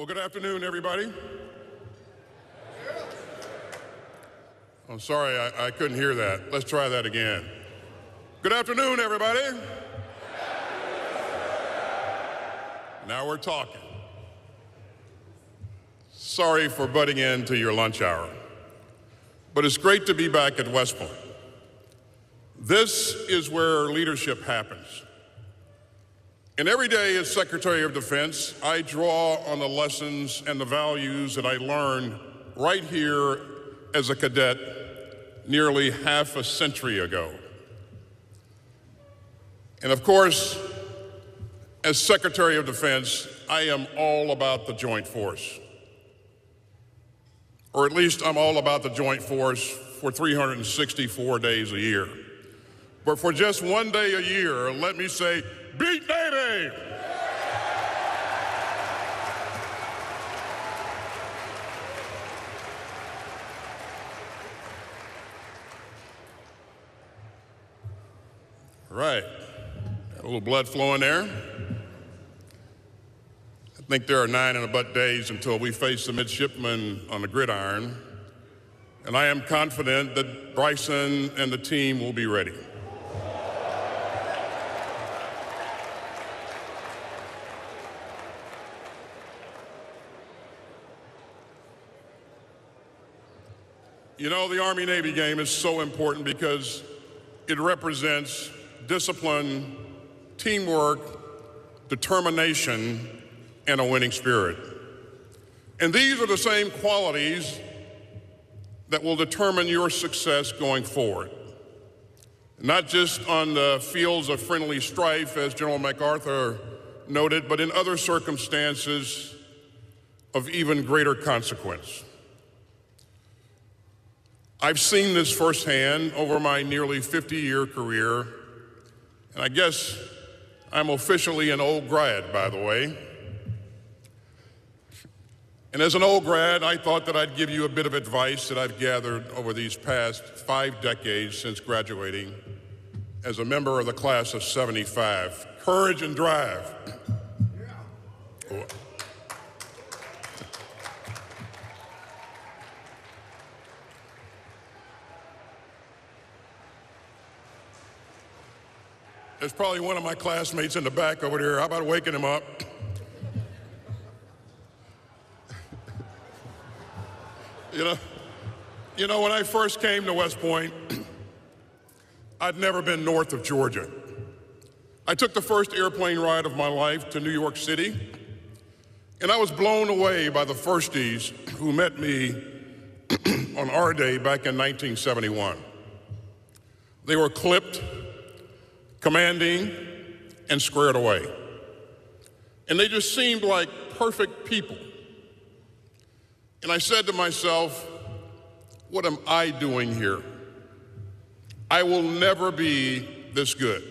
Well, good afternoon, everybody. I'm sorry, I couldn't hear that. Let's try that again. Good afternoon, everybody. Now we're talking. Sorry for butting into your lunch hour, but it's great to be back at West Point. This is where leadership happens. And every day as Secretary of Defense, I draw on the lessons and the values that I learned right here as a cadet nearly half a century ago. And of course, as Secretary of Defense, I am all about the Joint Force. Or at least I'm all about the Joint Force for 364 days a year. But for just one day a year, let me say, beat Navy! Right, got a little blood flowing there. I think there are 9 and a butt days until we face the midshipmen on the gridiron, and I am confident that Bryson and the team will be ready. You know, the Army-Navy game is so important because it represents discipline, teamwork, determination, and a winning spirit. And these are the same qualities that will determine your success going forward. Not just on the fields of friendly strife, as General MacArthur noted, but in other circumstances of even greater consequence. I've seen this firsthand over my nearly 50-year career, and I guess I'm officially an old grad, by the way. And as an old grad, I thought that I'd give you a bit of advice that I've gathered over these past 5 decades since graduating as a member of the class of '75. Courage and drive. Yeah. Oh. There's probably one of my classmates in the back over there. How about waking him up? You know, when I first came to West Point, I'd never been north of Georgia. I took the first airplane ride of my life to New York City, and I was blown away by the firsties who met me on our day back in 1971. They were clipped, commanding, and squared away. And they just seemed like perfect people. And I said to myself, what am I doing here? I will never be this good.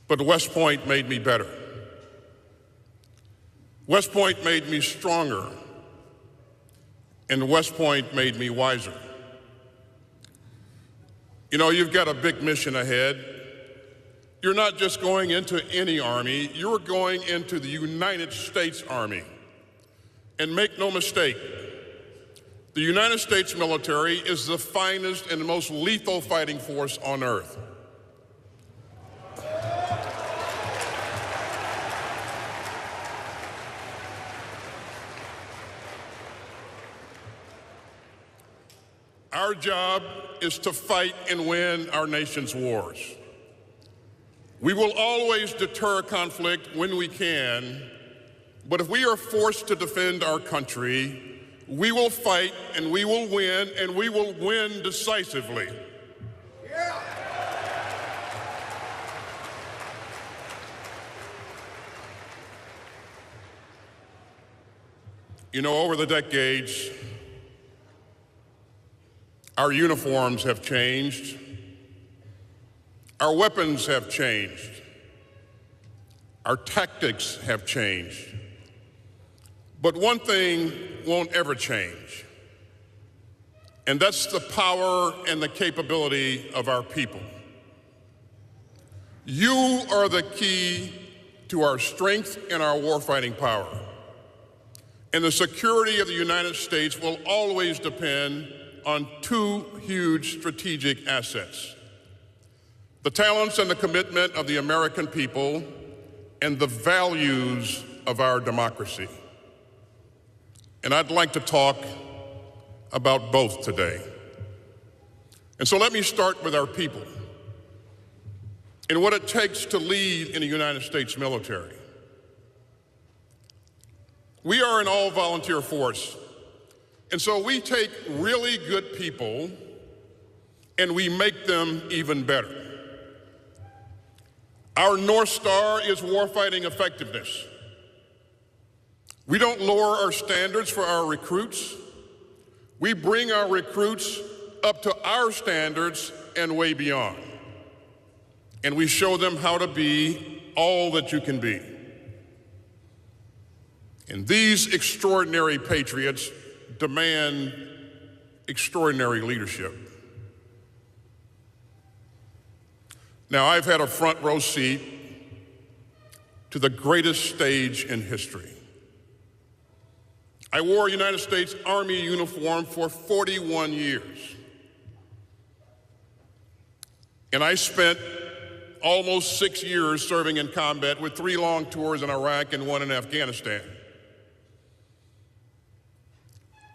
But West Point made me better. West Point made me stronger. And West Point made me wiser. You know, you've got a big mission ahead. You're not just going into any army, you're going into the United States Army. And make no mistake, the United States military is the finest and most lethal fighting force on earth. Our job is to fight and win our nation's wars. We will always deter conflict when we can, but if we are forced to defend our country, we will fight and we will win decisively. Yeah. You know, over the decades, our uniforms have changed. Our weapons have changed. Our tactics have changed. But one thing won't ever change, and that's the power and the capability of our people. You are the key to our strength and our warfighting power. And the security of the United States will always depend on two huge strategic assets: the talents and the commitment of the American people and the values of our democracy. And I'd like to talk about both today. And so let me start with our people and what it takes to lead in the United States military. We are an all-volunteer force, and so we take really good people and we make them even better. Our North Star is warfighting effectiveness. We don't lower our standards for our recruits. We bring our recruits up to our standards and way beyond. And we show them how to be all that you can be. And these extraordinary patriots demand extraordinary leadership. Now, I've had a front row seat to the greatest stage in history. I wore a United States Army uniform for 41 years. And I spent almost 6 years serving in combat with 3 long tours in Iraq and 1 in Afghanistan.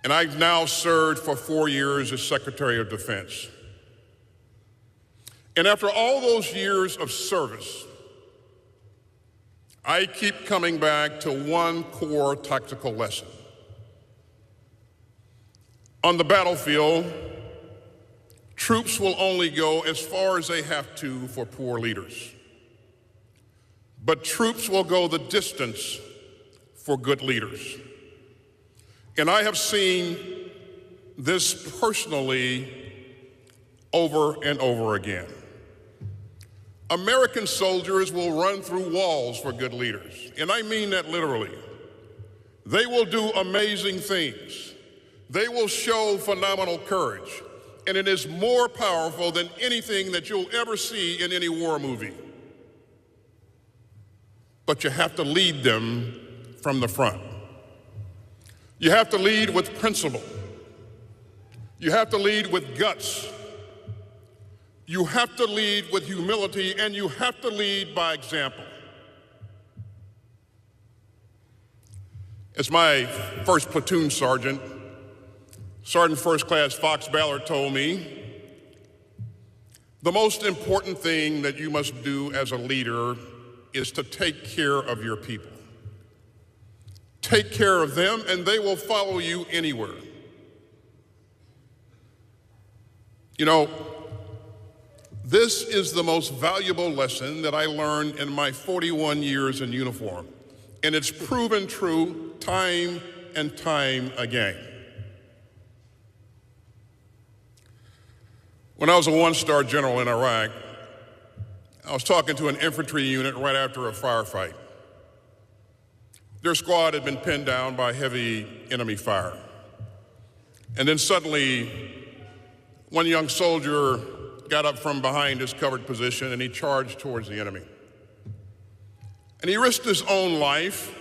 And I've now served for 4 years as Secretary of Defense. And after all those years of service, I keep coming back to one core tactical lesson. On the battlefield, troops will only go as far as they have to for poor leaders. But troops will go the distance for good leaders. And I have seen this personally over and over again. American soldiers will run through walls for good leaders, and I mean that literally. They will do amazing things. They will show phenomenal courage, and it is more powerful than anything that you'll ever see in any war movie. But you have to lead them from the front. You have to lead with principle. You have to lead with guts. You have to lead with humility, and you have to lead by example. As my first platoon sergeant, Sergeant First Class Fox Ballard, told me, the most important thing that you must do as a leader is to take care of your people. Take care of them, and they will follow you anywhere. You know, this is the most valuable lesson that I learned in my 41 years in uniform, and it's proven true time and time again. When I was a one-star general in Iraq, I was talking to an infantry unit right after a firefight. Their squad had been pinned down by heavy enemy fire. And then suddenly, one young soldier got up from behind his covered position and he charged towards the enemy. And he risked his own life,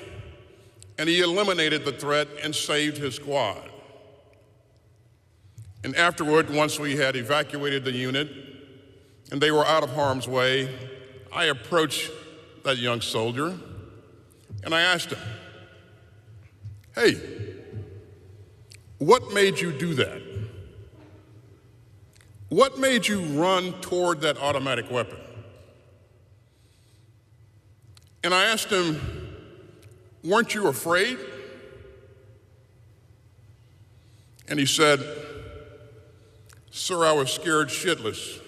and he eliminated the threat and saved his squad. And afterward, once we had evacuated the unit and they were out of harm's way, I approached that young soldier and I asked him, "Hey, what made you do that? What made you run toward that automatic weapon?" And I asked him, "Weren't you afraid?" And he said, "Sir, I was scared shitless."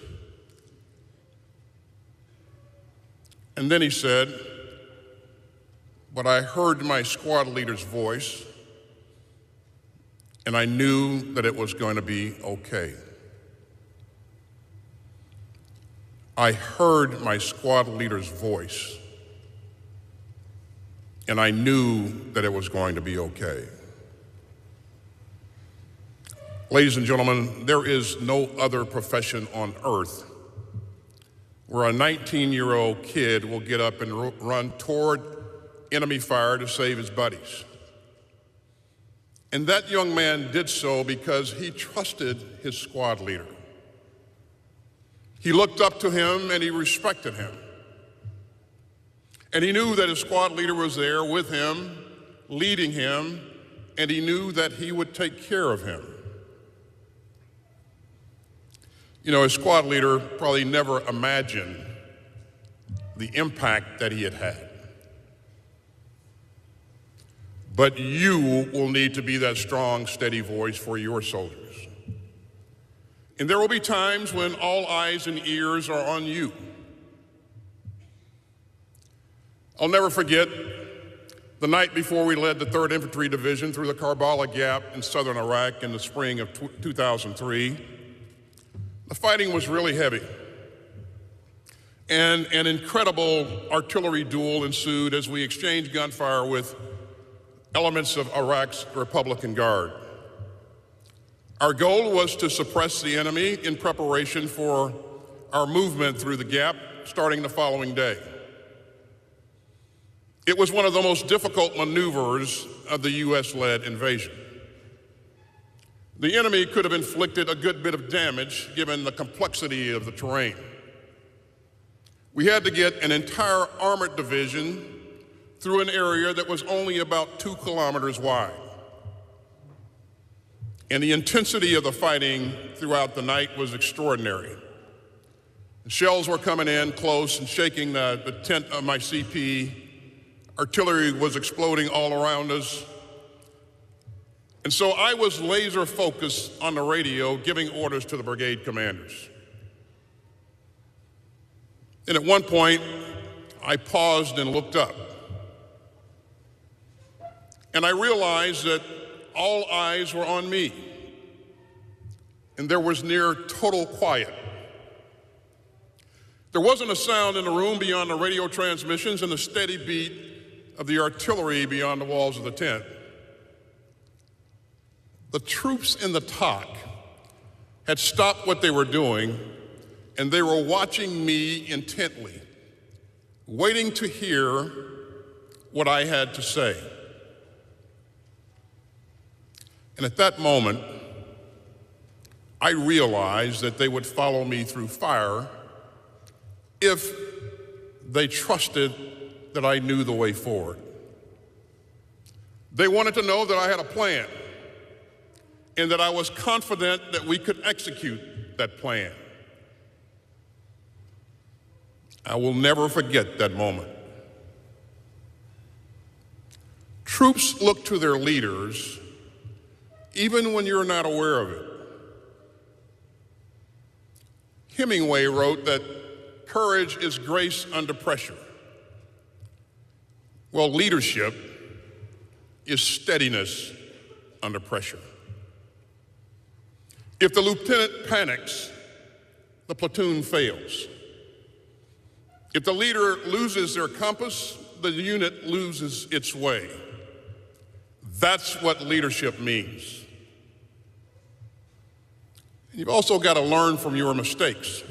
And then he said, "But I heard my squad leader's voice, and I knew that it was going to be okay." I heard my squad leader's voice, and I knew that it was going to be okay. Ladies and gentlemen, there is no other profession on earth where a 19-year-old kid will get up and run toward enemy fire to save his buddies. And that young man did so because he trusted his squad leader. He looked up to him and he respected him. And he knew that his squad leader was there with him, leading him, and he knew that he would take care of him. You know, his squad leader probably never imagined the impact that he had had. But you will need to be that strong, steady voice for your soldiers. And there will be times when all eyes and ears are on you. I'll never forget the night before we led the 3rd Infantry Division through the Karbala Gap in southern Iraq in the spring of 2003. The fighting was really heavy. And an incredible artillery duel ensued as we exchanged gunfire with elements of Iraq's Republican Guard. Our goal was to suppress the enemy in preparation for our movement through the gap starting the following day. It was one of the most difficult maneuvers of the US-led invasion. The enemy could have inflicted a good bit of damage given the complexity of the terrain. We had to get an entire armored division through an area that was only about 2 kilometers wide. And the intensity of the fighting throughout the night was extraordinary. The shells were coming in close and shaking the tent of my CP. Artillery was exploding all around us. And so I was laser focused on the radio, giving orders to the brigade commanders. And at one point, I paused and looked up. And I realized that all eyes were on me. And there was near total quiet. There wasn't a sound in the room beyond the radio transmissions and the steady beat of the artillery beyond the walls of the tent. The troops in the TOC had stopped what they were doing, and they were watching me intently, waiting to hear what I had to say. And at that moment, I realized that they would follow me through fire if they trusted that I knew the way forward. They wanted to know that I had a plan and that I was confident that we could execute that plan. I will never forget that moment. Troops look to their leaders even when you're not aware of it. Hemingway wrote that courage is grace under pressure. Well, leadership is steadiness under pressure. If the lieutenant panics, the platoon fails. If the leader loses their compass, the unit loses its way. That's what leadership means. You've also got to learn from your mistakes.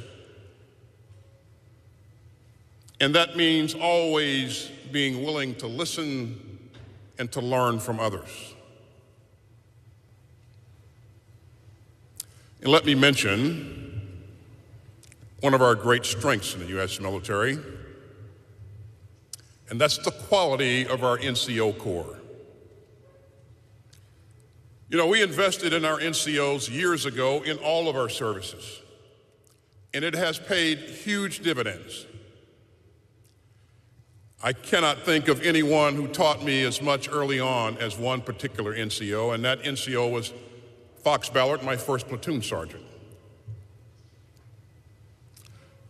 And that means always being willing to listen and to learn from others. And let me mention one of our great strengths in the U.S. military, and that's the quality of our NCO Corps. You know, we invested in our NCOs years ago in all of our services, and it has paid huge dividends. I cannot think of anyone who taught me as much early on as one particular NCO, and that NCO was Fox Ballard, my first platoon sergeant.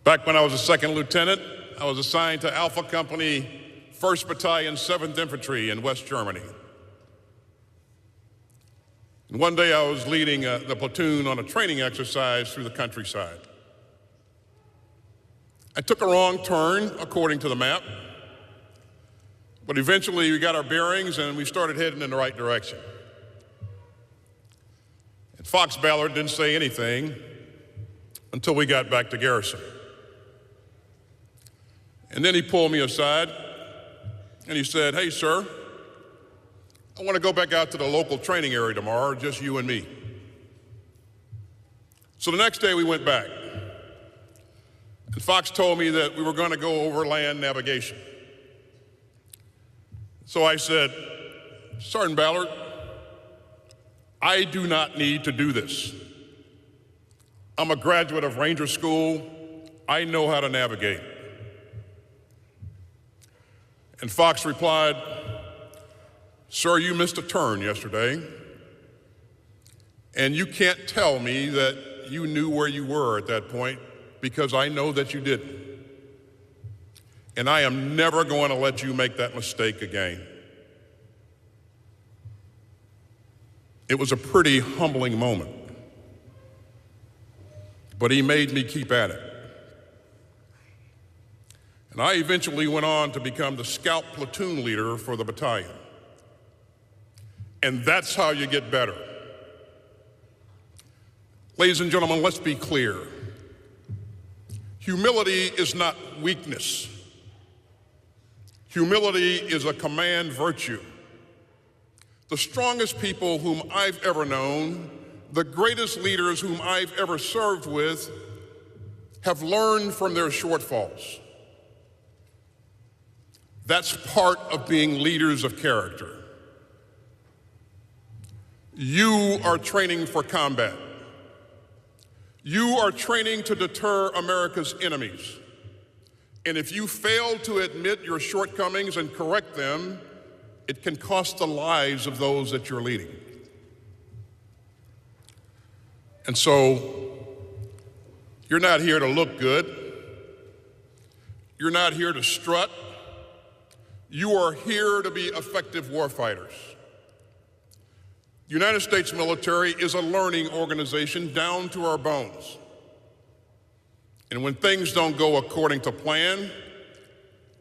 Back when I was a second lieutenant, I was assigned to Alpha Company, 1st Battalion, 7th Infantry in West Germany. And one day I was leading the platoon on a training exercise through the countryside. I took a wrong turn according to the map, but eventually we got our bearings and we started heading in the right direction. And Fox Ballard didn't say anything until we got back to garrison. And then he pulled me aside and he said, "Hey, sir, I want to go back out to the local training area tomorrow, just you and me. So the next day we went back. And Fox told me that we were going to go over land navigation. So I said, Sergeant Ballard, I do not need to do this. I'm a graduate of Ranger School. I know how to navigate. And Fox replied, sir, you missed a turn yesterday, and you can't tell me that you knew where you were at that point, because I know that you didn't. And I am never going to let you make that mistake again. It was a pretty humbling moment, but he made me keep at it. And I eventually went on to become the scout platoon leader for the battalion. And that's how you get better. Ladies and gentlemen, let's be clear. Humility is not weakness. Humility is a command virtue. The strongest people whom I've ever known, the greatest leaders whom I've ever served with, have learned from their shortfalls. That's part of being leaders of character. You are training for combat. You are training to deter America's enemies. And if you fail to admit your shortcomings and correct them, it can cost the lives of those that you're leading. And so, you're not here to look good. You're not here to strut. You are here to be effective warfighters. The United States military is a learning organization down to our bones. And when things don't go according to plan,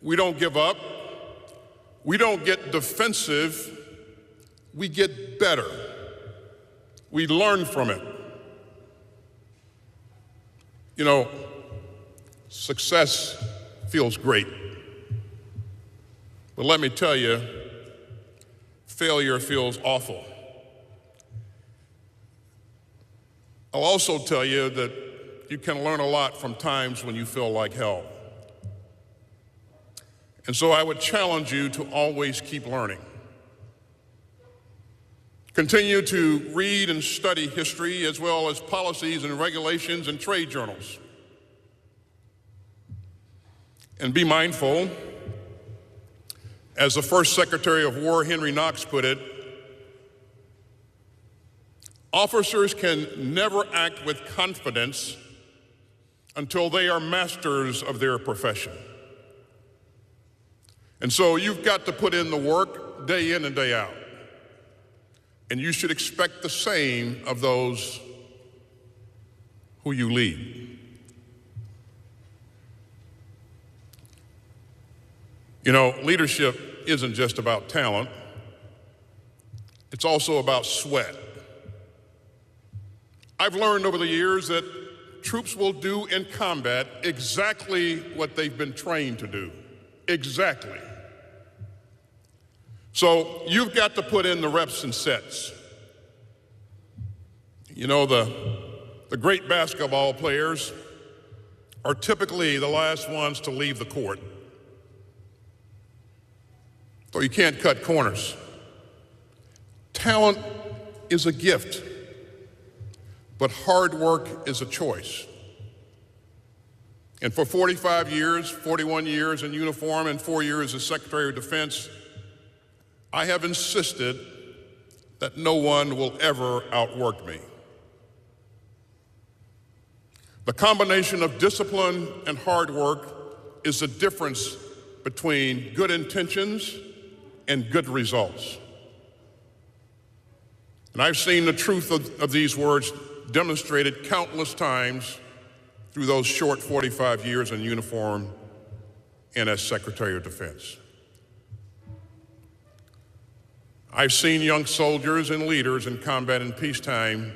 we don't give up. We don't get defensive. We get better. We learn from it. You know, success feels great. But let me tell you, failure feels awful. I'll also tell you that you can learn a lot from times when you feel like hell. And so I would challenge you to always keep learning. Continue to read and study history as well as policies and regulations and trade journals. And be mindful, as the first Secretary of War, Henry Knox, put it, officers can never act with confidence until they are masters of their profession. And so you've got to put in the work day in and day out. And you should expect the same of those who you lead. You know, leadership isn't just about talent. It's also about sweat. I've learned over the years that troops will do in combat exactly what they've been trained to do. Exactly. So you've got to put in the reps and sets. You know, the great basketball players are typically the last ones to leave the court. So you can't cut corners. Talent is a gift, but hard work is a choice. And for 45 years, 41 years in uniform and 4 years as Secretary of Defense, I have insisted that no one will ever outwork me. The combination of discipline and hard work is the difference between good intentions and good results. And I've seen the truth of these words demonstrated countless times through those short 45 years in uniform and as Secretary of Defense. I've seen young soldiers and leaders in combat and peacetime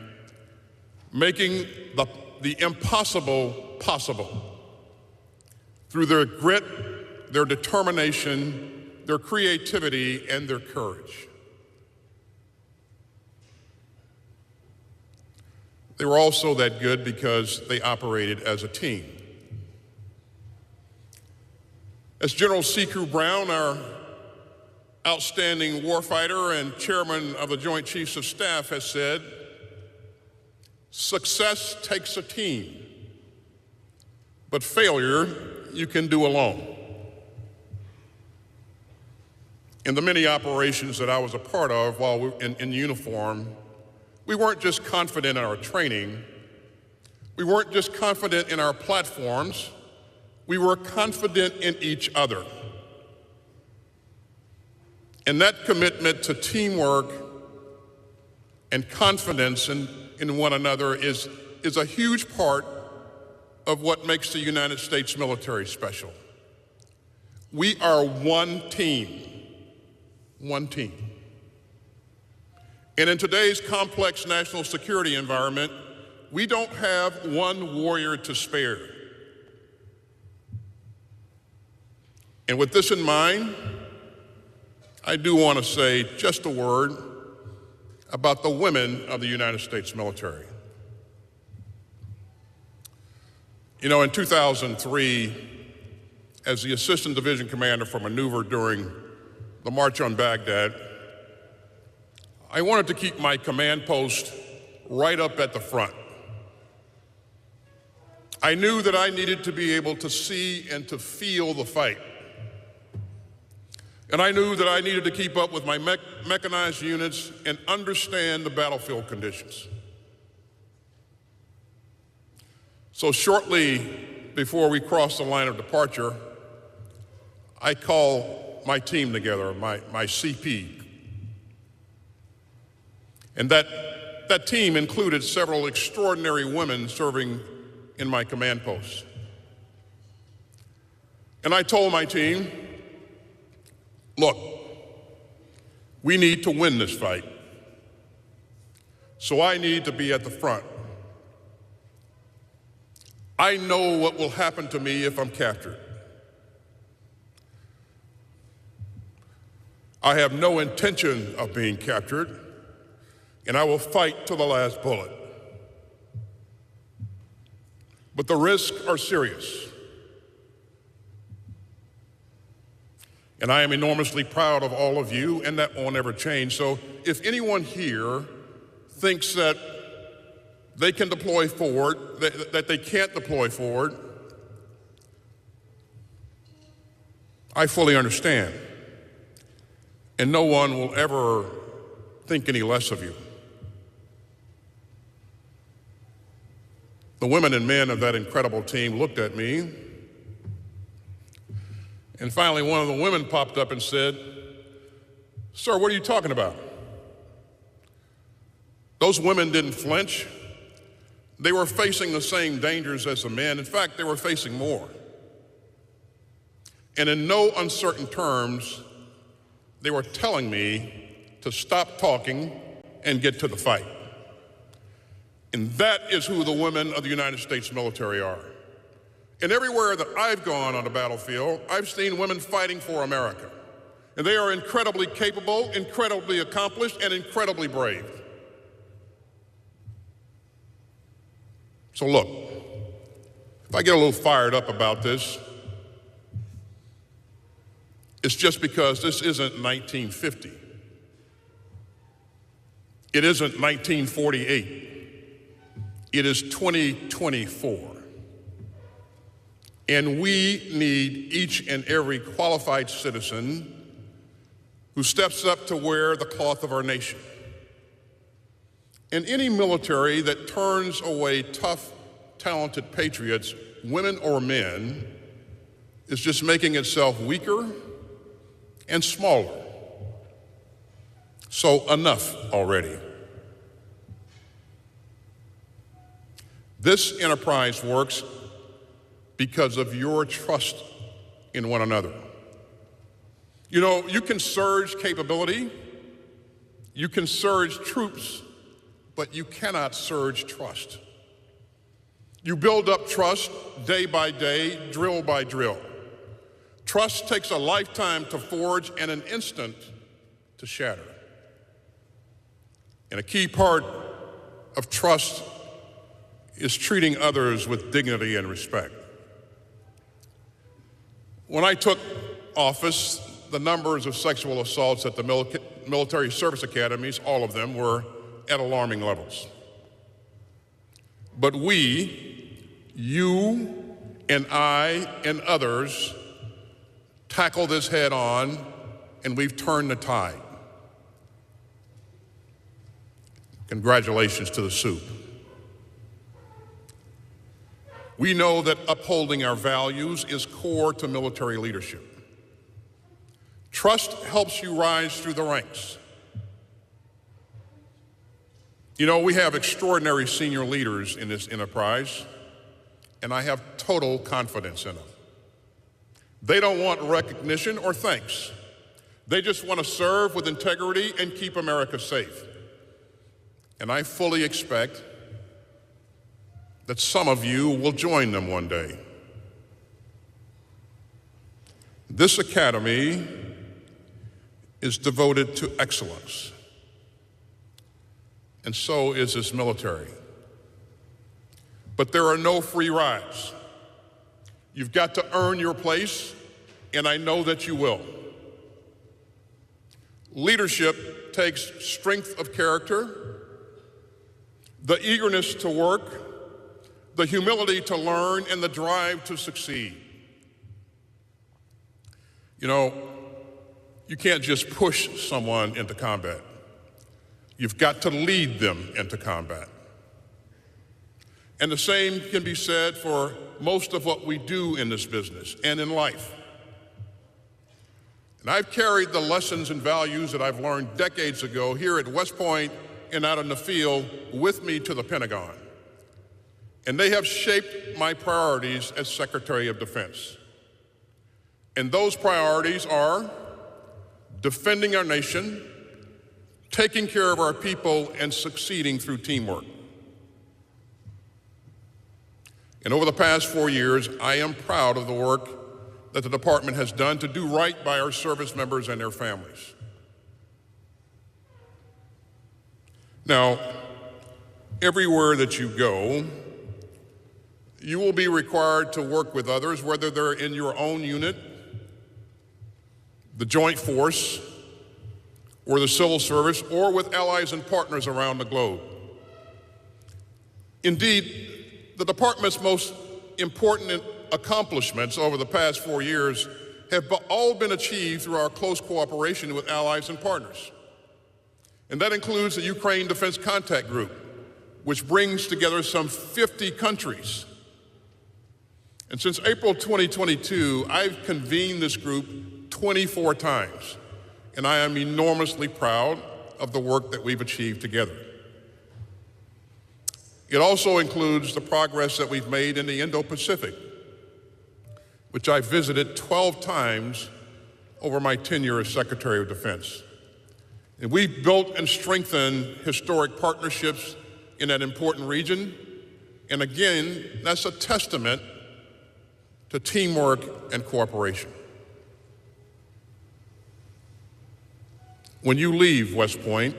making the impossible possible through their grit, their determination, their creativity, and their courage. They were also that good because they operated as a team. As General C.Q. Brown, our outstanding warfighter and chairman of the Joint Chiefs of Staff, has said, success takes a team, but failure you can do alone. In the many operations that I was a part of while we were in uniform, we weren't just confident in our training, we weren't just confident in our platforms, we were confident in each other. And that commitment to teamwork and confidence in one another is a huge part of what makes the United States military special. We are one team. One team. And in today's complex national security environment, we don't have one warrior to spare. And with this in mind, I do want to say just a word about the women of the United States military. You know, in 2003, as the Assistant Division Commander for Maneuver during the March on Baghdad, I wanted to keep my command post right up at the front. I knew that I needed to be able to see and to feel the fight. And I knew that I needed to keep up with my mechanized units and understand the battlefield conditions. So shortly before we crossed the line of departure, I called my team together, my CP. And that team included several extraordinary women serving in my command post. And I told my team, look, we need to win this fight. So I need to be at the front. I know what will happen to me if I'm captured. I have no intention of being captured, and I will fight to the last bullet. But the risks are serious. And I am enormously proud of all of you, and that won't ever change. So if anyone here thinks that they can deploy forward, that they can't deploy forward, I fully understand. And no one will ever think any less of you. The women and men of that incredible team looked at me, and finally one of the women popped up and said, "Sir, what are you talking about?" Those women didn't flinch. They were facing the same dangers as the men. In fact, they were facing more. And in no uncertain terms, they were telling me to stop talking and get to the fight. And that is who the women of the United States military are. And everywhere that I've gone on the battlefield, I've seen women fighting for America. And they are incredibly capable, incredibly accomplished, and incredibly brave. So look, if I get a little fired up about this, it's just because this isn't 1950. It isn't 1948. It is 2024. And we need each and every qualified citizen who steps up to wear the cloth of our nation. And any military that turns away tough, talented patriots, women or men, is just making itself weaker and smaller. So enough already. This enterprise works because of your trust in one another. You know, you can surge capability, you can surge troops, but you cannot surge trust. You build up trust day by day, drill by drill. Trust takes a lifetime to forge and an instant to shatter. And a key part of trust is treating others with dignity and respect. When I took office, the numbers of sexual assaults at the military service academies, all of them, were at alarming levels. But we, you and I and others, tackle this head on, and we've turned the tide. Congratulations to the soup. We know that upholding our values is core to military leadership. Trust helps you rise through the ranks. You know, we have extraordinary senior leaders in this enterprise, and I have total confidence in them. They don't want recognition or thanks. They just want to serve with integrity and keep America safe. And I fully expect that some of you will join them one day. This academy is devoted to excellence, and so is this military. But there are no free rides. You've got to earn your place, and I know that you will. Leadership takes strength of character, the eagerness to work, the humility to learn, and the drive to succeed. You know, you can't just push someone into combat. You've got to lead them into combat. And the same can be said for most of what we do in this business and in life. And I've carried the lessons and values that I've learned decades ago here at West Point and out in the field with me to the Pentagon. And they have shaped my priorities as Secretary of Defense. And those priorities are defending our nation, taking care of our people, and succeeding through teamwork. And over the past 4 years, I am proud of the work that the department has done to do right by our service members and their families. Now, everywhere that you go, you will be required to work with others, whether they're in your own unit, the Joint Force, or the Civil Service, or with allies and partners around the globe. Indeed, the department's most important accomplishments over the past 4 years have all been achieved through our close cooperation with allies and partners. And that includes the Ukraine Defense Contact Group, which brings together some 50 countries. And since April 2022, I've convened this group 24 times, and I am enormously proud of the work that we've achieved together. It also includes the progress that we've made in the Indo-Pacific, which I visited 12 times over my tenure as Secretary of Defense. And we've built and strengthened historic partnerships in that important region. And again, that's a testament to teamwork and cooperation. When you leave West Point,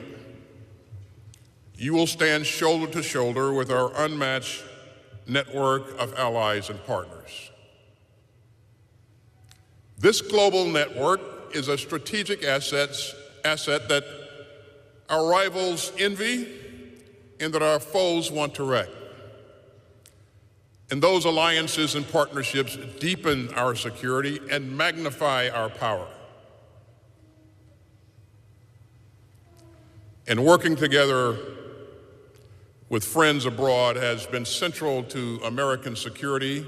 you will stand shoulder to shoulder with our unmatched network of allies and partners. This global network is a strategic asset that our rivals envy and that our foes want to wreck. And those alliances and partnerships deepen our security and magnify our power. And working together with friends abroad has been central to American security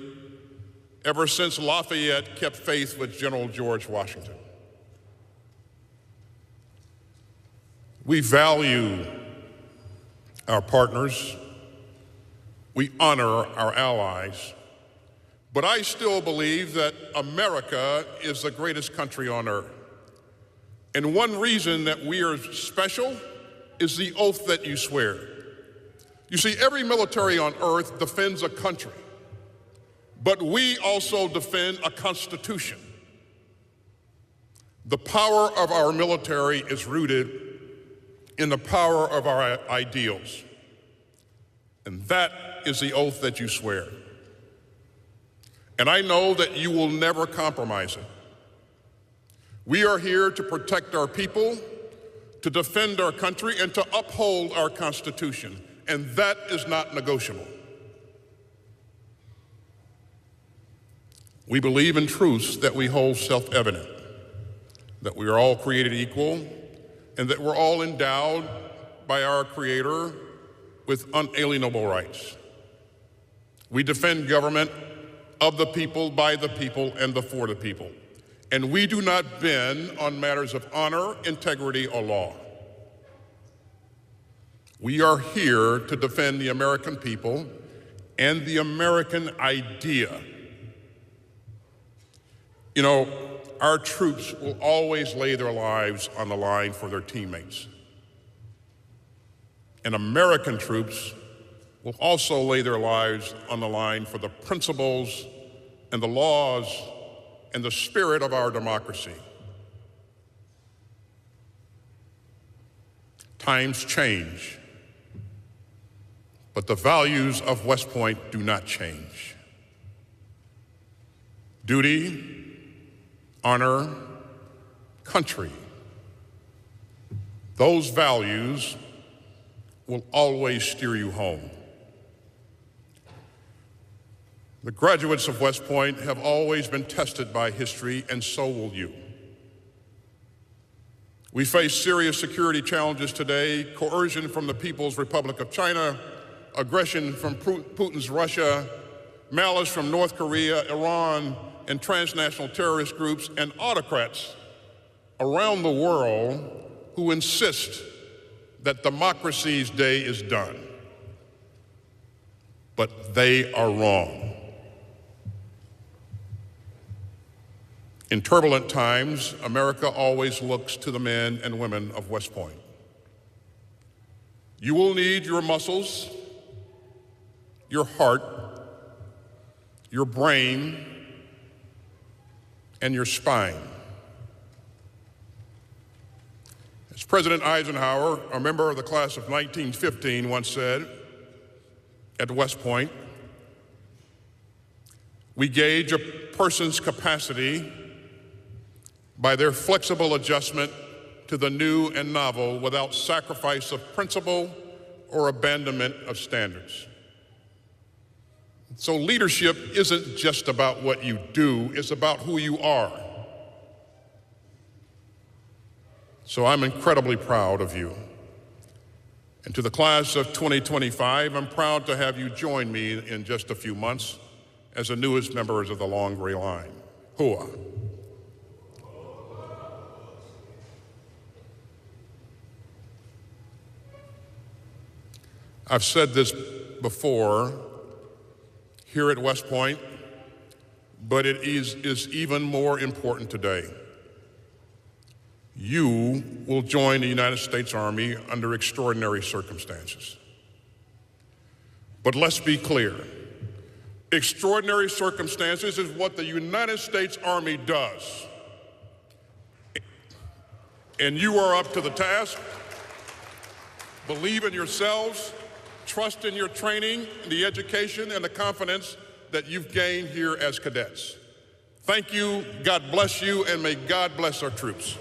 ever since Lafayette kept faith with General George Washington. We value our partners, we honor our allies, but I still believe that America is the greatest country on earth. And one reason that we are special is the oath that you swear. You see, every military on earth defends a country, but we also defend a constitution. The power of our military is rooted in the power of our ideals. And that is the oath that you swear. And I know that you will never compromise it. We are here to protect our people, to defend our country, and to uphold our Constitution, and that is not negotiable. We believe in truths that we hold self-evident, that we are all created equal, and that we're all endowed by our Creator with unalienable rights. We defend government of the people, by the people, and for the people. And we do not bend on matters of honor, integrity, or law. We are here to defend the American people and the American idea. You know, our troops will always lay their lives on the line for their teammates. And American troops will also lay their lives on the line for the principles and the laws and the spirit of our democracy. Times change, but the values of West Point do not change. Duty, honor, country. Those values will always steer you home. The graduates of West Point have always been tested by history, and so will you. We face serious security challenges today: coercion from the People's Republic of China, aggression from Putin's Russia, malice from North Korea, Iran, and transnational terrorist groups, and autocrats around the world who insist that democracy's day is done. But they are wrong. In turbulent times, America always looks to the men and women of West Point. You will need your muscles, your heart, your brain, and your spine. As President Eisenhower, a member of the class of 1915, once said, at West Point, we gauge a person's capacity by their flexible adjustment to the new and novel without sacrifice of principle or abandonment of standards. So leadership isn't just about what you do, it's about who you are. So I'm incredibly proud of you. And to the class of 2025, I'm proud to have you join me in just a few months as the newest members of the Long Gray Line. Hua. I've said this before here at West Point, but it is even more important today. You will join the United States Army under extraordinary circumstances. But let's be clear. Extraordinary circumstances is what the United States Army does. And you are up to the task. Believe in yourselves. Trust in your training, the education, and the confidence that you've gained here as cadets. Thank you, God bless you, and may God bless our troops.